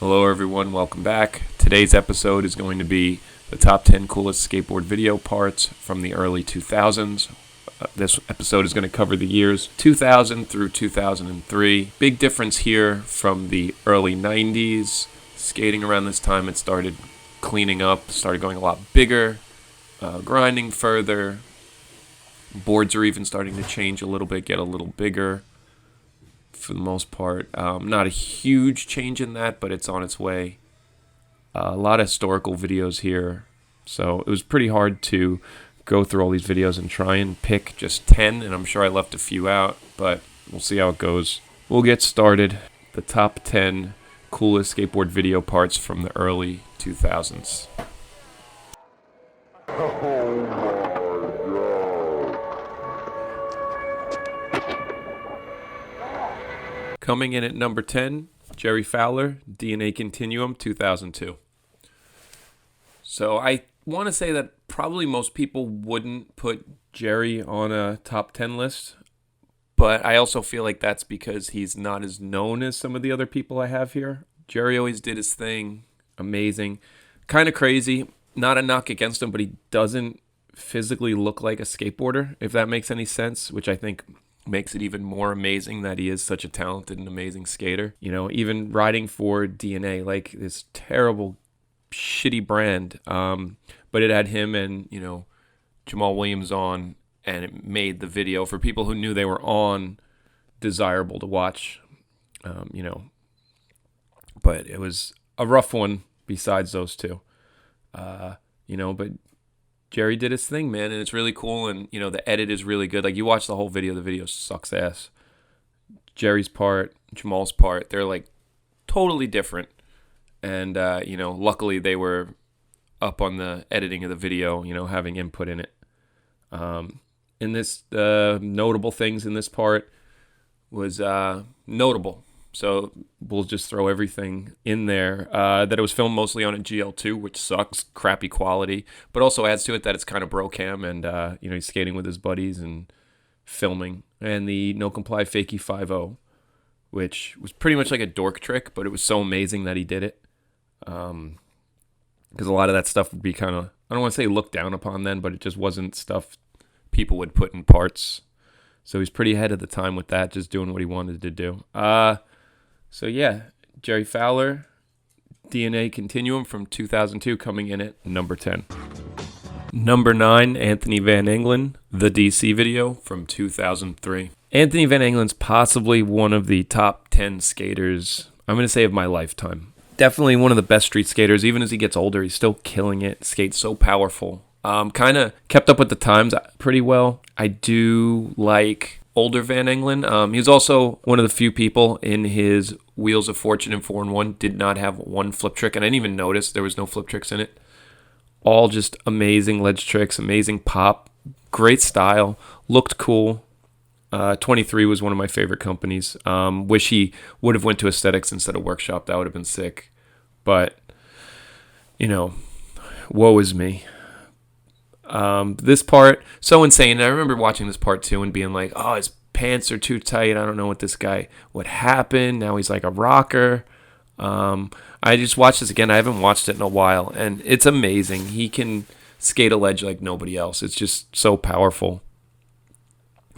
Hello everyone, welcome back. Today's episode is going to be the top 10 coolest skateboard video parts from the early 2000s. This episode is going to cover the years 2000 through 2003. Big difference here from the early 90s. Skating around this time, it started cleaning up, started going a lot bigger, grinding further. Boards are even starting to change a little bit, get a little bigger. For the most part, not a huge change in that, but it's on its way. A lot of historical videos here, so it was pretty hard to go through all these videos and try and pick just 10, and I'm sure I left a few out, but we'll see how it goes. We'll get started. The top 10 coolest skateboard video parts from the early 2000s. Coming in at number 10, Jerry Fowler, DNA Continuum, 2002. So I want to say that probably most people wouldn't put Jerry on a top 10 list, but I also feel like that's because he's not as known as some of the other people I have here. Jerry always did his thing, amazing, kind of crazy, not a knock against him, but he doesn't physically look like a skateboarder, if that makes any sense, which I think makes it even more amazing that he is such a talented and amazing skater. You know, even riding for DNA, like this terrible, shitty brand, but it had him and, you know, Jamal Williams on, and it made the video, for people who knew they were on, desirable to watch, you know. But it was a rough one besides those two, you know, but Jerry did his thing, man, and it's really cool, and, you know, the edit is really good. Like, you watch the whole video sucks ass. Jerry's part, Jamal's part, they're, like, totally different. And, you know, luckily they were up on the editing of the video, you know, having input in it. In this, notable things in this part was notable. So we'll just throw everything in there. That it was filmed mostly on a GL2, which sucks, crappy quality, but also adds to it that it's kind of bro cam, and you know, he's skating with his buddies and filming. And the No Comply Fakie 5.0, which was pretty much like a dork trick, but it was so amazing that he did it. Because a lot of that stuff would be kind of, I don't want to say looked down upon then, but it just wasn't stuff people would put in parts. So he's pretty ahead of the time with that, just doing what he wanted to do. So yeah, Jerry Fowler, DNA Continuum from 2002, coming in at number 10. Number 9, Anthony Van Engelen, the DC video from 2003. Anthony Van Engelen's possibly one of the top 10 skaters, I'm going to say, of my lifetime. Definitely one of the best street skaters. Even as he gets older, he's still killing it. Skates so powerful. Kind of kept up with the times pretty well. I do like older Van Engelen. He was also one of the few people in his Wheels of Fortune and 4-in-1 did not have one flip trick, and I didn't even notice there was no flip tricks in it. All just amazing ledge tricks, amazing pop, great style, looked cool. 23 was one of my favorite companies. Wish he would have went to Aesthetics instead of Workshop. That would have been sick. But, you know, woe is me. This part, so insane. I remember watching this part too and being like, oh, his pants are too tight. I don't know what happened. Now he's like a rocker. I just watched this again. I haven't watched it in a while, and it's amazing. He can skate a ledge like nobody else. It's just so powerful.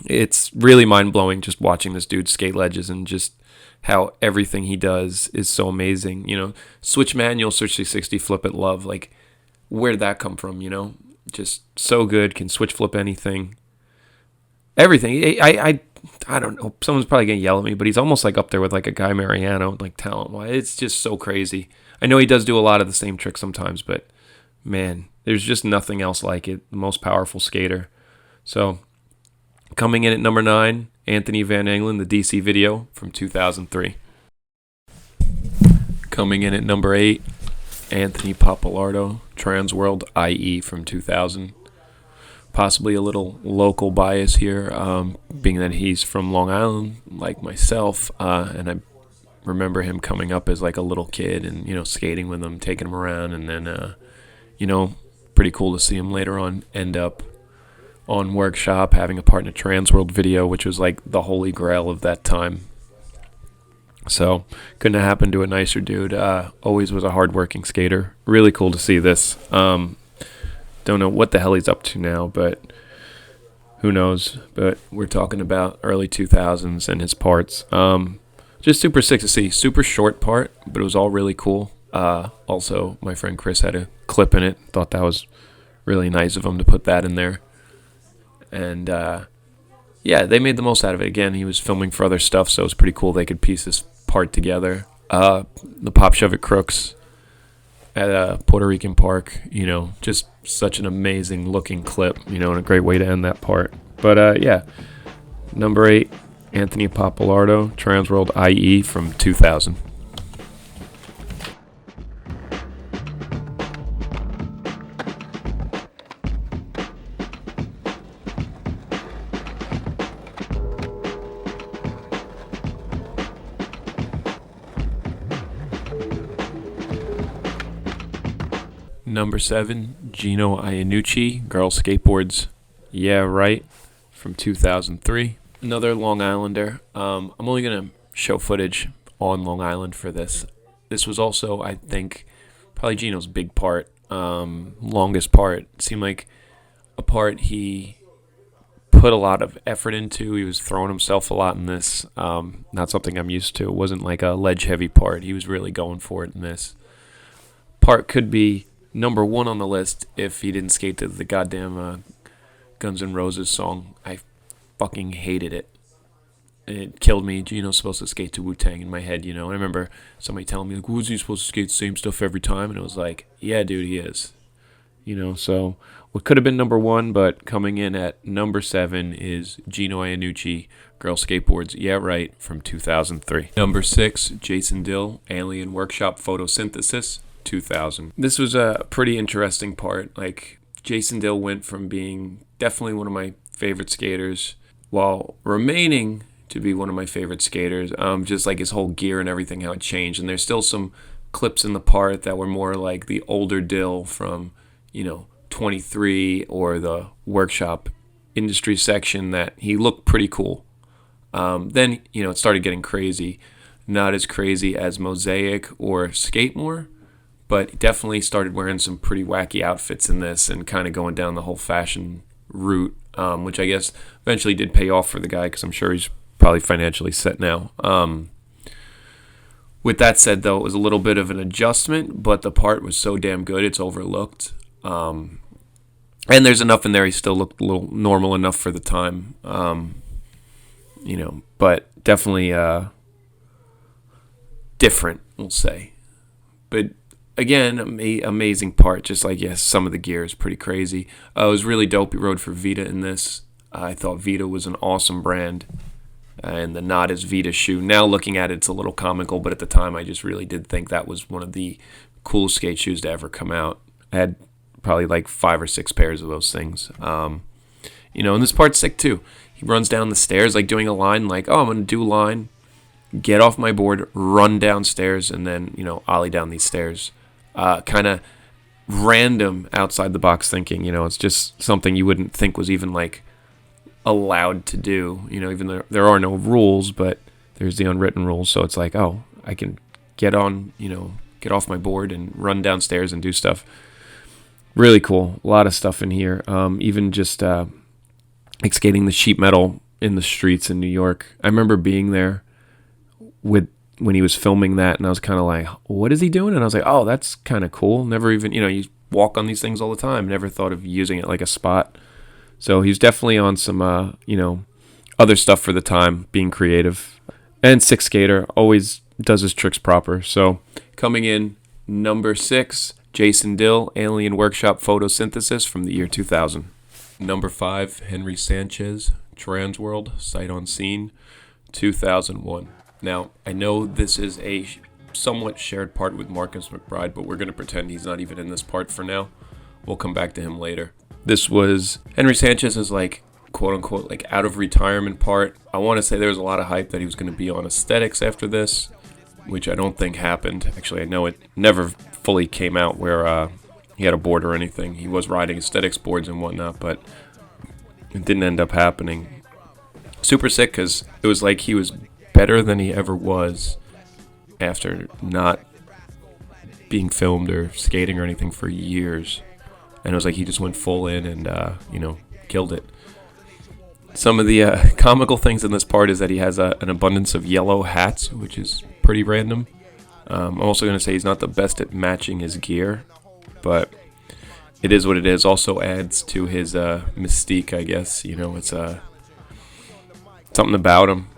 It's really mind-blowing just watching this dude skate ledges, and just how everything he does is so amazing. You know, switch manual, switch 360, flip it, love. Like, where'd that come from, you know? Just so good, can switch flip anything. Everything. I don't know. Someone's probably going to yell at me, but he's almost like up there with like a Guy Mariano, like talent-wise. It's just so crazy. I know he does do a lot of the same tricks sometimes, but man, there's just nothing else like it. The most powerful skater. So, coming in at number 9, Anthony Van Engelen, the DC video from 2003. Coming in at number 8, Anthony Pappalardo, Trans World IE from 2000. Possibly a little local bias here, being that he's from Long Island, like myself, and I remember him coming up as like a little kid and, you know, skating with him, taking him around, and then, you know, pretty cool to see him later on end up on Workshop, having a part in a Trans World video, which was like the holy grail of that time. So couldn't have happened to a nicer dude. Always was a hardworking skater. Really cool to see this. Don't know what the hell he's up to now, but who knows. But we're talking about early 2000s and his parts. Just super sick to see. Super short part, but it was all really cool. Also, my friend Chris had a clip in it. Thought that was really nice of him to put that in there. And yeah, they made the most out of it. Again, he was filming for other stuff, so it was pretty cool they could piece this part together. The Pop Shove It Crooks at a Puerto Rican park, you know, just such an amazing looking clip, you know, and a great way to end that part. But yeah, number 8, Anthony Pappalardo, Transworld IE from 2000. Number 7, GINO IANNUCCI, Girls Skateboards. Yeah, right, from 2003. Another Long Islander. I'm only going to show footage on Long Island for this. This was also, I think, probably Gino's big part, longest part. It seemed like a part he put a lot of effort into. He was throwing himself a lot in this. Not something I'm used to. It wasn't like a ledge-heavy part. He was really going for it in this. Part could be number 1 on the list if he didn't skate to the goddamn Guns N' Roses song. I fucking hated it. It killed me. Gino's supposed to skate to Wu-Tang in my head, you know. I remember somebody telling me, like, was he supposed to skate the same stuff every time? And it was like, yeah, dude, he is. You know, so what could have been number 1, but coming in at number 7 is GINO IANNUCCI, Girls Skateboards, yeah, right, from 2003. Number 6, Jason Dill, Alien Workshop Photosynthesis, 2000. This was a pretty interesting part. Like, Jason Dill went from being definitely one of my favorite skaters while remaining to be one of my favorite skaters. Just like his whole gear and everything, how it changed. And there's still some clips in the part that were more like the older Dill from, you know, 23 or the workshop industry section that he looked pretty cool. Then, you know, it started getting crazy. Not as crazy as Mosaic or Skatemore, but definitely started wearing some pretty wacky outfits in this and kind of going down the whole fashion route, which I guess eventually did pay off for the guy because I'm sure he's probably financially set now. With that said, though, it was a little bit of an adjustment, but the part was so damn good it's overlooked. And there's enough in there. He still looked a little normal enough for the time, you know, but definitely different, we'll say. But again, amazing part. Just like, yes, some of the gear is pretty crazy. It was really dope. He rode for Vita in this. I thought Vita was an awesome brand. And the Not As Vita shoe. Now looking at it, it's a little comical, but at the time I just really did think that was one of the coolest skate shoes to ever come out. I had probably like 5 or 6 pairs of those things. You know, and this part's sick too. He runs down the stairs like doing a line, like, oh, I'm going to do a line, get off my board, run downstairs, and then, you know, ollie down these stairs. Kind of random outside the box thinking, you know, it's just something you wouldn't think was even like allowed to do, you know, even though there are no rules, but there's the unwritten rules. So it's like, oh, I can get on, you know, get off my board and run downstairs and do stuff. Really cool. A lot of stuff in here. Even just like skating the sheet metal in the streets in New York. I remember being there when he was filming that, and I was kind of like, what is he doing? And I was like, oh, that's kind of cool. Never even, you know, you walk on these things all the time. Never thought of using it like a spot. So he's definitely on some, you know, other stuff for the time, being creative. And sick skater, always does his tricks proper. So coming in, number 6, Jason Dill, Alien Workshop Photosynthesis from the year 2000. Number 5, Henry Sanchez, Transworld, Sight on Scene, 2001. Now, I know this is a somewhat shared part with Marcus McBride, but we're going to pretend he's not even in this part for now. We'll come back to him later. This was Henry Sanchez's, like, quote-unquote, like, out-of-retirement part. I want to say there was a lot of hype that he was going to be on aesthetics after this, which I don't think happened. Actually, I know it never fully came out where he had a board or anything. He was riding aesthetics boards and whatnot, but it didn't end up happening. Super sick because it was like he was better than he ever was, after not being filmed or skating or anything for years. And it was like he just went full in and, killed it. Some of the comical things in this part is that he has an abundance of yellow hats, which is pretty random. I'm also going to say he's not the best at matching his gear, but it is what it is. Also adds to his mystique, I guess. It's something about him,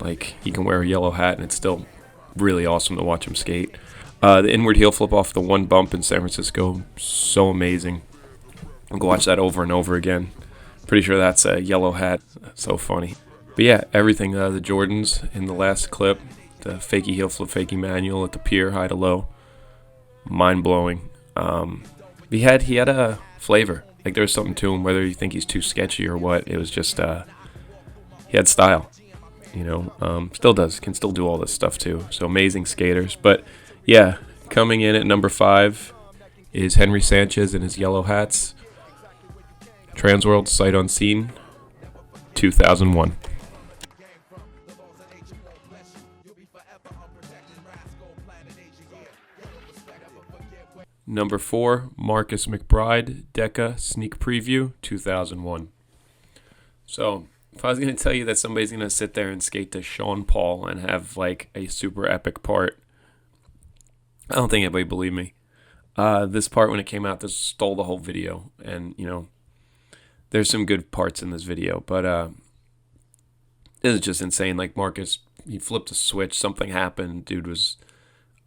like he can wear a yellow hat and it's still really awesome to watch him skate. The inward heel flip off the one bump in San Francisco, so amazing. I'll go watch that over and over again. Pretty sure that's a yellow hat. So funny. But yeah, everything. The Jordans in the last clip, the fakie heel flip, fakie manual at the pier, high to low, mind blowing. He had a flavor. Like there was something to him. Whether you think he's too sketchy or what, it was just he had style. Still does. Can still do all this stuff too. So amazing skaters. But yeah, coming in at number 5 is Henry Sanchez in his yellow hats. Transworld Sight Unseen, 2001. Number 4, Marcus McBride, Deca Sneak Preview, 2001. So, if I was going to tell you that somebody's going to sit there and skate to Sean Paul and have like a super epic part, I don't think anybody believe me. This part, when it came out, this stole the whole video. And, there's some good parts in this video. But it was just insane. Like, Marcus, he flipped a switch. Something happened. Dude was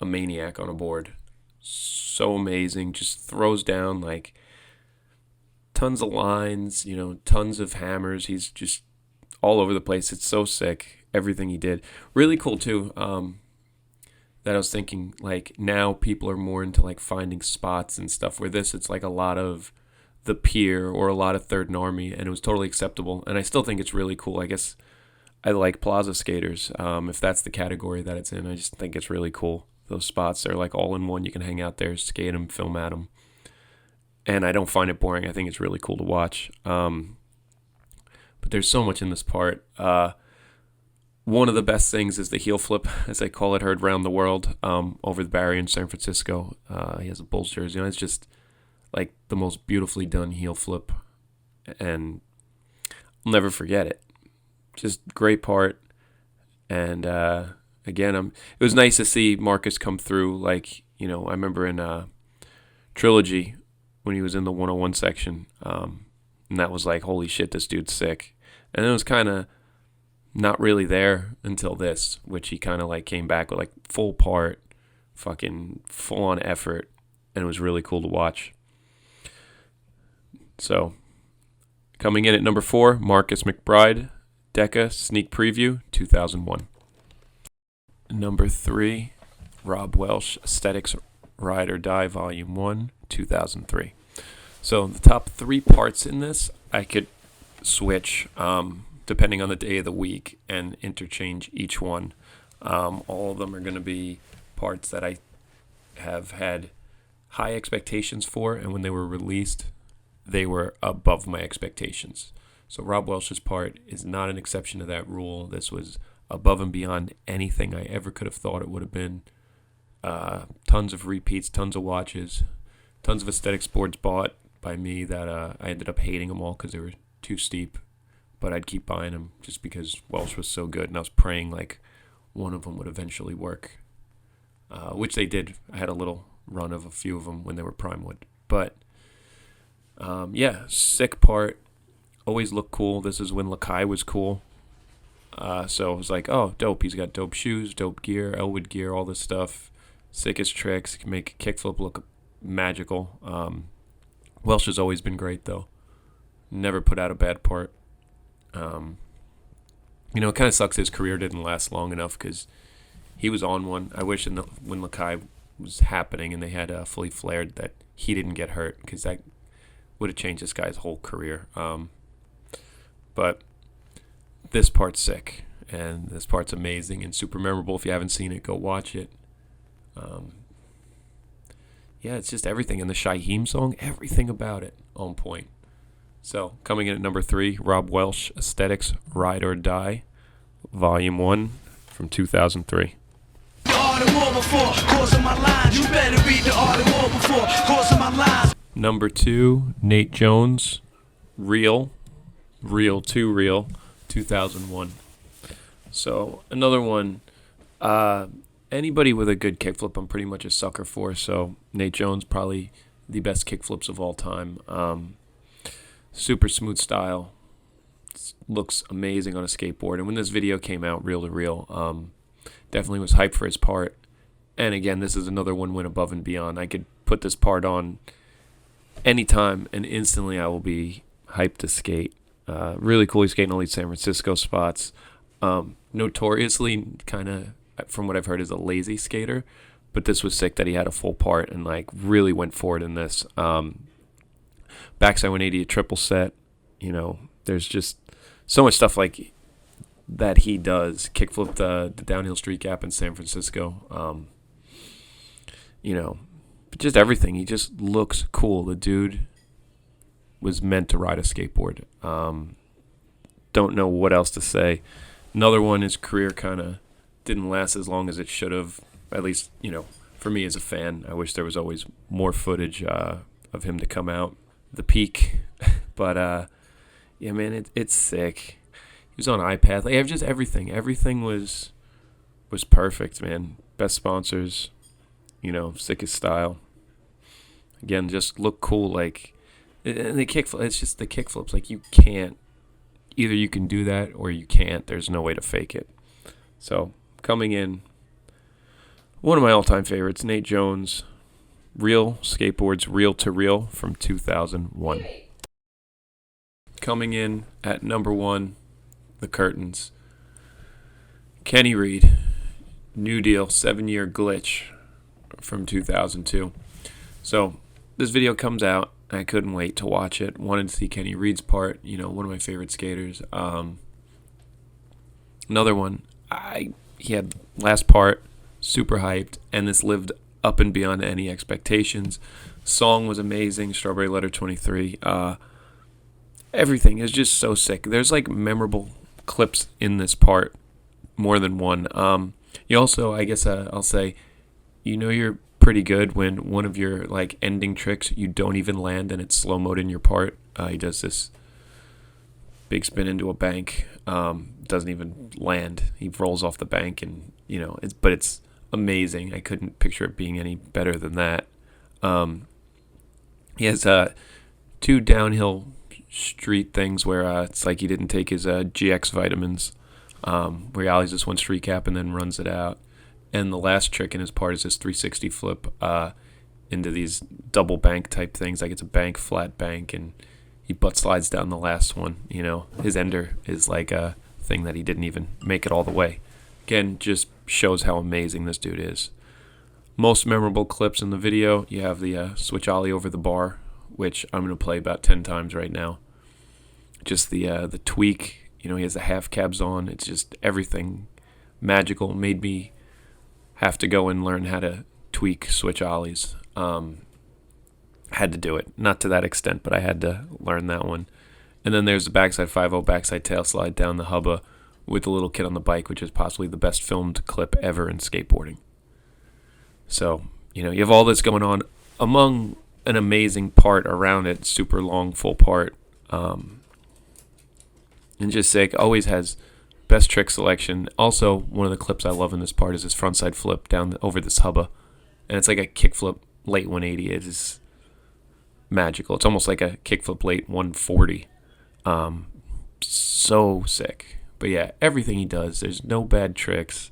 a maniac on a board. So amazing. Just throws down, like, tons of lines, tons of hammers. He's just all over the place. It's so sick, everything he did. Really cool, too. That I was thinking, like, now people are more into like finding spots and stuff, where this, it's like a lot of the pier or a lot of Third and Army, and it was totally acceptable. And I still think it's really cool. I guess I like plaza skaters, if that's the category that it's in. I just think it's really cool. Those spots, they're like all in one. You can hang out there, skate them, film at them, and I don't find it boring. I think it's really cool to watch. But there's so much in this part. One of the best things is the heel flip, as I call it, heard around the world, over the barrier in San Francisco. He has a Bulls jersey. It's just like the most beautifully done heel flip, and I'll never forget it. Just great part. And again, it was nice to see Marcus come through. Like, I remember in Trilogy when he was in the 101 section, and that was like, holy shit, this dude's sick. And it was kind of not really there until this, which he kind of like came back with like full part, fucking full on effort, and it was really cool to watch. So, coming in at number 4, Marcus McBride, Deca Sneak Preview, 2001. Number 3, Rob Welsh, Aesthetics Ride or Die, Volume 1, 2003. So, the top 3 parts in this, I could switch, depending on the day of the week, and interchange each one. All of them are going to be parts that I have had high expectations for, and when they were released, they were above my expectations. So Rob Welsh's part is not an exception to that rule. This was above and beyond anything I ever could have thought it would have been. Tons of repeats, tons of watches, tons of aesthetics boards bought by me that I ended up hating them all because they were too steep. But I'd keep buying them just because Welsh was so good, and I was praying like one of them would eventually work, which they did. I had a little run of a few of them when they were prime wood. But yeah, sick part. Always looked cool. This is when Lakai was cool. So it was like, oh, dope. He's got dope shoes, dope gear, Elwood gear, all this stuff. Sickest tricks. Can make a kickflip look magical. Welsh has always been great, though. Never put out a bad part. It kind of sucks his career didn't last long enough because he was on one. I wish when Lakai was happening and they had fully flared that he didn't get hurt, because that would have changed this guy's whole career. But this part's sick, and this part's amazing and super memorable. If you haven't seen it, go watch it. Yeah, it's just everything. And the Shaheem song, everything about it on point. So, coming in at number 3, Rob Welsh, Aesthetics, Ride or Die, Volume 1 from 2003. art of war before crossing my lines. You better read the art of war before crossing my lines. Number 2, Nate Jones, Real, 2001. So another one, anybody with a good kickflip I'm pretty much a sucker for. So Nate Jones, probably the best kickflips of all time. Super smooth style, looks amazing on a skateboard. And when this video came out, Reel to Reel, definitely was hyped for his part. And again, this is another one went above and beyond. I could put this part on anytime and instantly I will be hyped to skate. Really cool. He's skating all these San Francisco spots. Notoriously kind of, from what I've heard, is a lazy skater, but this was sick that he had a full part and like really went for it in this. Backside 180, a triple set. You know, there's just so much stuff like that he does. Kickflip the downhill street gap in San Francisco. You know, just everything. He just looks cool. The dude was meant to ride a skateboard. Don't know what else to say. Another one, his career kind of didn't last as long as it should have. At least, you know, for me as a fan, I wish there was always more footage of him to come out. The peak. But, yeah, man, it's sick. He was on iPad. Like, just everything. Everything was perfect, man. Best sponsors. You know, sickest style. Again, just look cool. Like, and the kickflip, it's just the kickflips. Like, you can't. Either you can do that or you can't. There's no way to fake it. So, coming in, one of my all-time favorites, Nate Jones, Real Skateboards, Reel to Reel from 2001. Coming in at number 1, the curtains. Kenny Reed, New Deal, 7-year glitch from 2002. So, this video comes out. I couldn't wait to watch it. Wanted to see Kenny Reed's part. You know, one of my favorite skaters. Another one. He had last part, super hyped, and this lived up and beyond any expectations. Song was amazing. Strawberry Letter 23. Everything is just so sick. There's like memorable clips in this part, more than one. You also, I guess I'll say, you know, you're pretty good when one of your like ending tricks you don't even land and it's slow mode in your part. He does this big spin into a bank, doesn't even land. He rolls off the bank, and you know, it's amazing. I couldn't picture it being any better than that. He has 2 downhill street things where it's like he didn't take his GX vitamins, where he ollies this one street cap and then runs it out. And the last trick in his part is this 360 flip into these double bank type things. Like it's a bank, flat bank, and he butt slides down the last one. You know, his ender is like a thing that he didn't even make it all the way. Again, just shows how amazing this dude is. Most memorable clips in the video, you have the switch ollie over the bar, which I'm going to play about 10 times right now. Just the tweak, you know, he has the half cabs on. It's just everything magical. Made me have to go and learn how to tweak switch ollies. Had to do it. Not to that extent, but I had to learn that one. And then there's the backside 5-0 backside tail slide down the hubba with the little kid on the bike, which is possibly the best filmed clip ever in skateboarding. So, you know, you have all this going on among an amazing part around it, super long, full part. And just sick, always has best trick selection. Also, one of the clips I love in this part is this frontside flip down over this hubba. And it's like a kickflip late 180. It is magical. It's almost like a kickflip late 140. So sick. But yeah, everything he does, there's no bad tricks.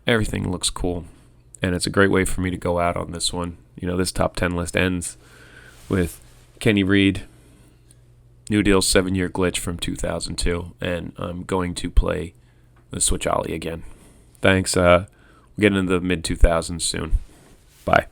Everything looks cool. And it's a great way for me to go out on this one. You know, this top 10 list ends with Kenny Reed, New Deal's 7-year glitch from 2002, and I'm going to play the switch ollie again. Thanks. We'll get into the mid-2000s soon. Bye.